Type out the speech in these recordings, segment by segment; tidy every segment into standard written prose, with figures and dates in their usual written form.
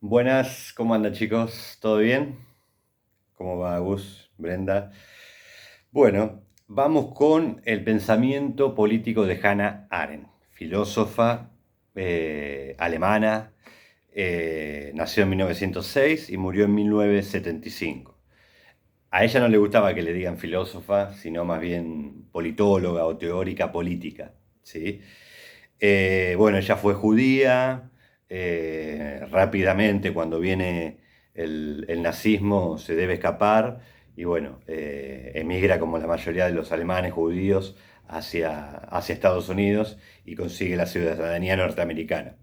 Buenas, ¿cómo andan chicos? ¿Todo bien? ¿Cómo va Gus, Brenda? Bueno, vamos con el pensamiento político de Hannah Arendt, filósofa alemana, nació en 1906 y murió en 1975. A ella no le gustaba que le digan filósofa, sino más bien politóloga o teórica política, ¿sí? Bueno, ella fue judía, rápidamente cuando viene el nazismo se debe escapar y bueno, emigra como la mayoría de los alemanes judíos hacia Estados Unidos y consigue la ciudadanía norteamericana.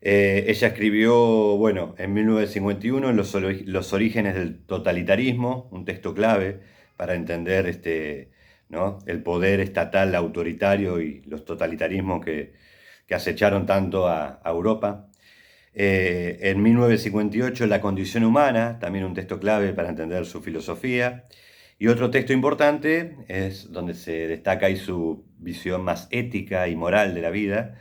Ella escribió, bueno, en 1951 Los orígenes del totalitarismo, un texto clave para entender ¿no? el poder estatal autoritario y los totalitarismos que acecharon tanto a Europa. En 1958 La condición humana, también un texto clave para entender su filosofía. Y otro texto importante es donde se destaca ahí su visión más ética y moral de la vida.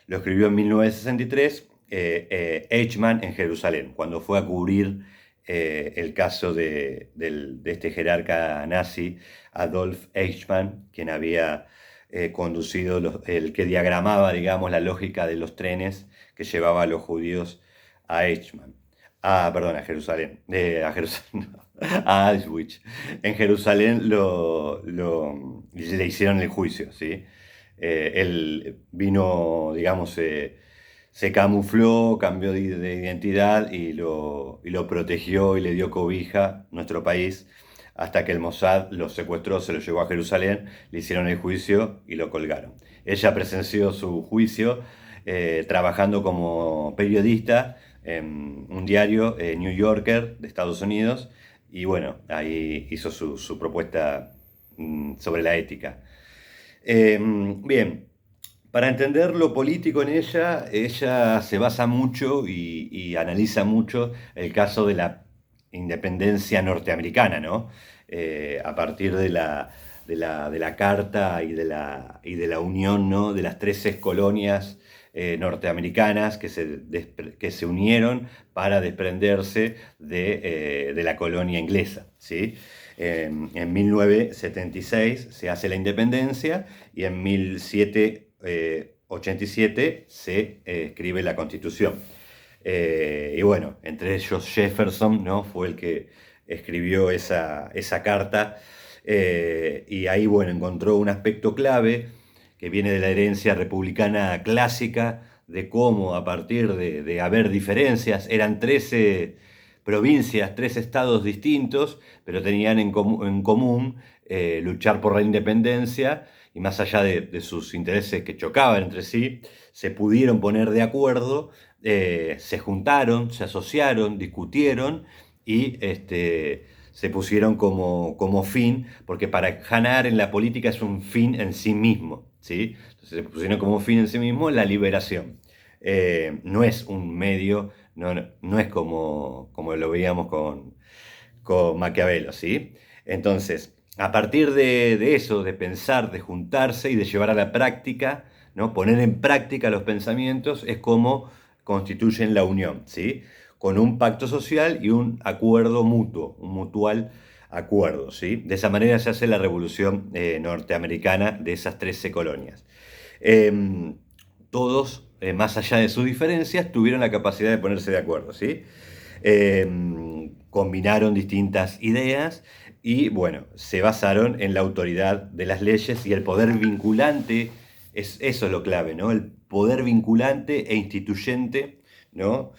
Lo escribió en 1963 Eichmann en Jerusalén, cuando fue a cubrir el caso de este jerarca nazi, Adolf Eichmann, quien había conducido, el que diagramaba, digamos, la lógica de los trenes que llevaba a los judíos a Eichmann. Perdón, a Jerusalén. A Jerusalén, no, a Auschwitz. En Jerusalén le hicieron el juicio, ¿sí? Él vino, digamos, se camufló, cambió de identidad y lo protegió y le dio cobija nuestro país hasta que el Mossad lo secuestró, se lo llevó a Jerusalén, le hicieron el juicio y lo colgaron. Ella presenció su juicio trabajando como periodista en un diario, New Yorker, de Estados Unidos, y bueno, ahí hizo su propuesta sobre la ética. Bien, para entender lo político en ella se basa mucho y analiza mucho el caso de la independencia norteamericana, ¿no? A partir de la carta y de la unión, ¿no? De las 13 colonias norteamericanas que se unieron para desprenderse de la colonia inglesa, ¿sí? En 1976 se hace la independencia y en 1787 se escribe la Constitución. Y bueno, entre ellos Jefferson, ¿no? Fue el que escribió esa carta y ahí, bueno, encontró un aspecto clave que viene de la herencia republicana clásica, de cómo a partir de haber diferencias, eran 13 provincias, 13 estados distintos, pero tenían en común luchar por la independencia y más allá de sus intereses que chocaban entre sí, se pudieron poner de acuerdo, se juntaron, se asociaron, discutieron y se pusieron como fin, porque para Hannah Arendt la política es un fin en sí mismo, ¿sí? Entonces se pusieron como fin en sí mismo la liberación. No es un medio, no es como lo veíamos con Maquiavelo, ¿sí? Entonces, a partir de eso, de pensar, de juntarse y de llevar a la práctica, ¿no? Poner en práctica los pensamientos, es como constituyen la unión, ¿sí? Con un pacto social y un acuerdo mutuo, un mutual acuerdo, ¿sí? De esa manera se hace la revolución norteamericana de esas 13 colonias. Eh, Todos, más allá de sus diferencias, tuvieron la capacidad de ponerse de acuerdo, ¿sí? Combinaron distintas ideas y, bueno, se basaron en la autoridad de las leyes y el poder vinculante, eso es lo clave, ¿no? El poder vinculante e instituyente, ¿no?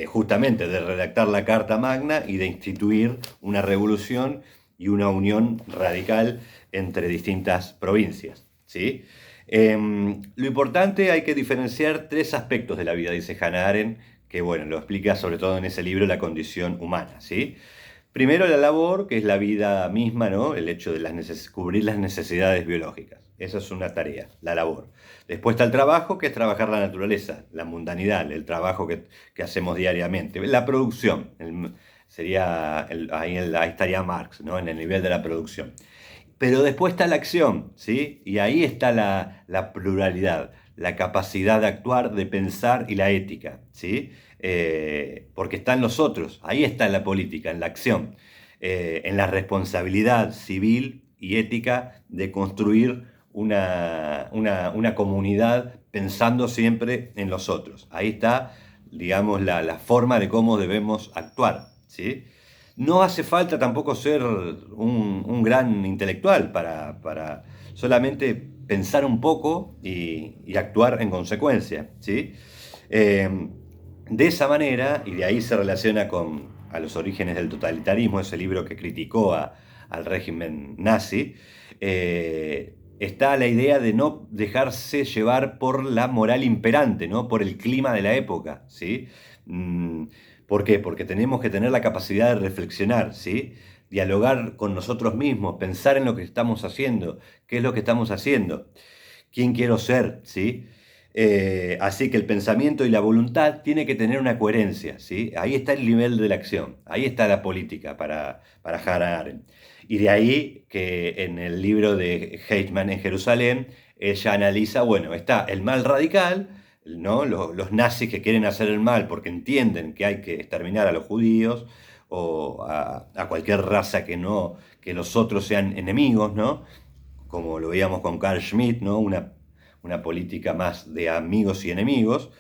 Justamente de redactar la Carta Magna y de instituir una revolución y una unión radical entre distintas provincias, ¿sí? Lo importante, hay que diferenciar tres aspectos de la vida, dice Hannah Arendt, que bueno, lo explica sobre todo en ese libro, La condición humana, ¿sí? Primero la labor, que es la vida misma, ¿no? El hecho de cubrir las necesidades biológicas. Esa es una tarea, la labor. Después está el trabajo, que es trabajar la naturaleza, la mundanidad, el trabajo que hacemos diariamente. La producción, ahí estaría Marx, ¿no? En el nivel de la producción. Pero después está la acción, ¿sí? Y ahí está la pluralidad, la capacidad de actuar, de pensar y la ética, ¿sí? Porque está en los otros, ahí está la política, en la acción, en la responsabilidad civil y ética de construir una comunidad pensando siempre en los otros. Ahí está, digamos, la forma de cómo debemos actuar, ¿sí? No hace falta tampoco ser un gran intelectual para solamente pensar un poco y actuar en consecuencia, ¿sí? Eh, de esa manera, y de ahí se relaciona a los orígenes del totalitarismo, ese libro que criticó al régimen nazi, está la idea de no dejarse llevar por la moral imperante, ¿no? Por el clima de la época, ¿sí? Mm, ¿Por qué? Porque tenemos que tener la capacidad de reflexionar, ¿sí? Dialogar con nosotros mismos, pensar en lo que estamos haciendo, qué es lo que estamos haciendo, quién quiero ser, ¿sí? Así que el pensamiento y la voluntad tiene que tener una coherencia, ¿sí? Ahí está el nivel de la acción, ahí está la política para Hannah Arendt. Y de ahí que en el libro de Eichmann en Jerusalén, ella analiza, bueno, está el mal radical, ¿no? Los nazis que quieren hacer el mal porque entienden que hay que exterminar a los judíos o a cualquier raza que los otros sean enemigos, ¿no? Como lo veíamos con Carl Schmitt, ¿no? Una política más de amigos y enemigos.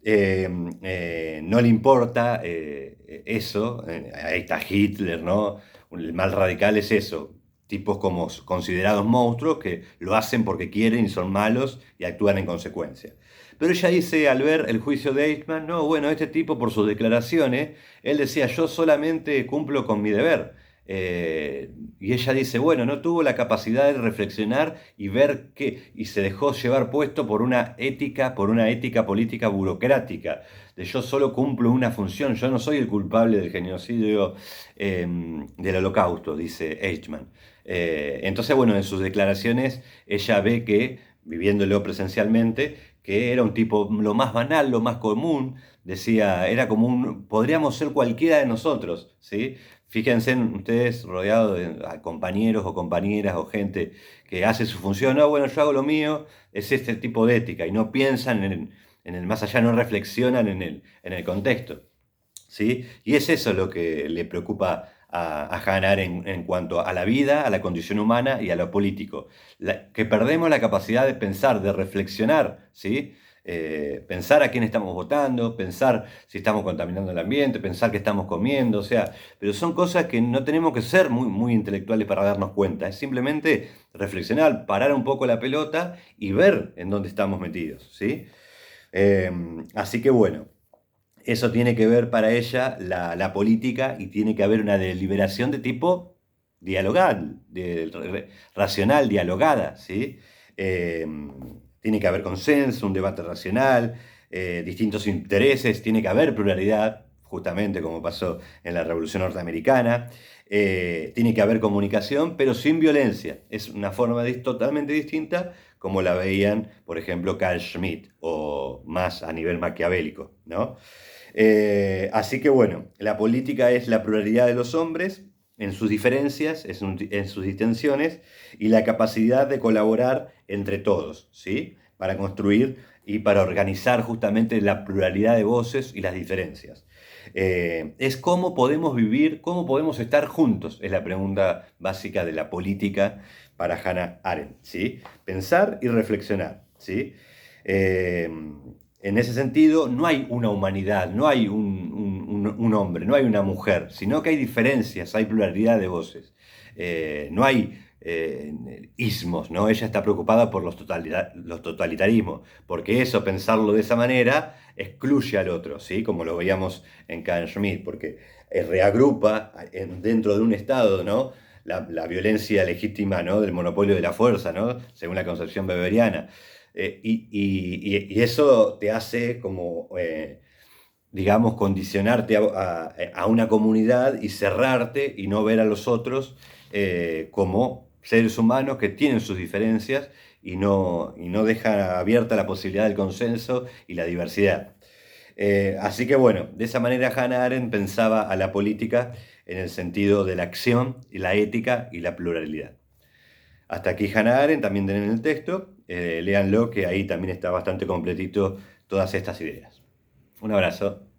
No le importa eso, ahí está Hitler, ¿no? El mal radical es eso, tipos como considerados monstruos que lo hacen porque quieren y son malos y actúan en consecuencia. Pero ella dice, al ver el juicio de Eichmann, no, bueno, este tipo por sus declaraciones, él decía, yo solamente cumplo con mi deber. Y ella dice, bueno, no tuvo la capacidad de reflexionar y ver qué, y se dejó llevar puesto por una ética política burocrática, de yo solo cumplo una función, yo no soy el culpable del genocidio del holocausto, dice Eichmann. Entonces, bueno, en sus declaraciones ella ve que, viviéndolo presencialmente, que era un tipo lo más banal, lo más común, decía, era como podríamos ser cualquiera de nosotros, ¿sí? Fíjense en ustedes rodeados de compañeros o compañeras o gente que hace su función. No, bueno, yo hago lo mío, es este tipo de ética y no piensan en el más allá, no reflexionan en el contexto, ¿sí? Y es eso lo que le preocupa a Hannah Arendt en cuanto a la vida, a la condición humana y a lo político. Que perdemos la capacidad de pensar, de reflexionar, ¿sí? Pensar a quién estamos votando, pensar si estamos contaminando el ambiente, pensar qué estamos comiendo, o sea, pero son cosas que no tenemos que ser muy intelectuales para darnos cuenta, es simplemente reflexionar, parar un poco la pelota y ver en dónde estamos metidos, ¿sí? Así que bueno, eso tiene que ver para ella la política y tiene que haber una deliberación de tipo dialogal, racional, dialogada, ¿sí? Eh, Tiene que haber consenso, un debate racional, distintos intereses, tiene que haber pluralidad, justamente como pasó en la Revolución Norteamericana. Tiene que haber comunicación, pero sin violencia. Es una forma totalmente distinta como la veían, por ejemplo, Carl Schmitt, o más a nivel maquiavélico, ¿no? Así que bueno, la política es la pluralidad de los hombres en sus diferencias, en sus distensiones y la capacidad de colaborar entre todos, ¿sí? Para construir y para organizar justamente la pluralidad de voces y las diferencias. Es cómo podemos vivir, cómo podemos estar juntos, es la pregunta básica de la política para Hannah Arendt, ¿sí? Pensar y reflexionar, ¿sí? Eh, en ese sentido, no hay una humanidad, no hay un hombre, no hay una mujer, sino que hay diferencias, hay pluralidad de voces. No hay ismos, ¿no? Ella está preocupada por los totalitarismos, porque eso, pensarlo de esa manera, excluye al otro, ¿sí? Como lo veíamos en Carl Schmitt, porque reagrupa dentro de un Estado, ¿no? La violencia legítima, ¿no? Del monopolio de la fuerza, ¿no? Según la concepción beberiana. Y eso te hace como, digamos, condicionarte a una comunidad y cerrarte y no ver a los otros como seres humanos que tienen sus diferencias y no deja abierta la posibilidad del consenso y la diversidad. Así que bueno, de esa manera Hannah Arendt pensaba a la política en el sentido de la acción, y la ética y la pluralidad. Hasta aquí Hannah Arendt, también en el texto. léanlo, que ahí también está bastante completito todas estas ideas. Un abrazo.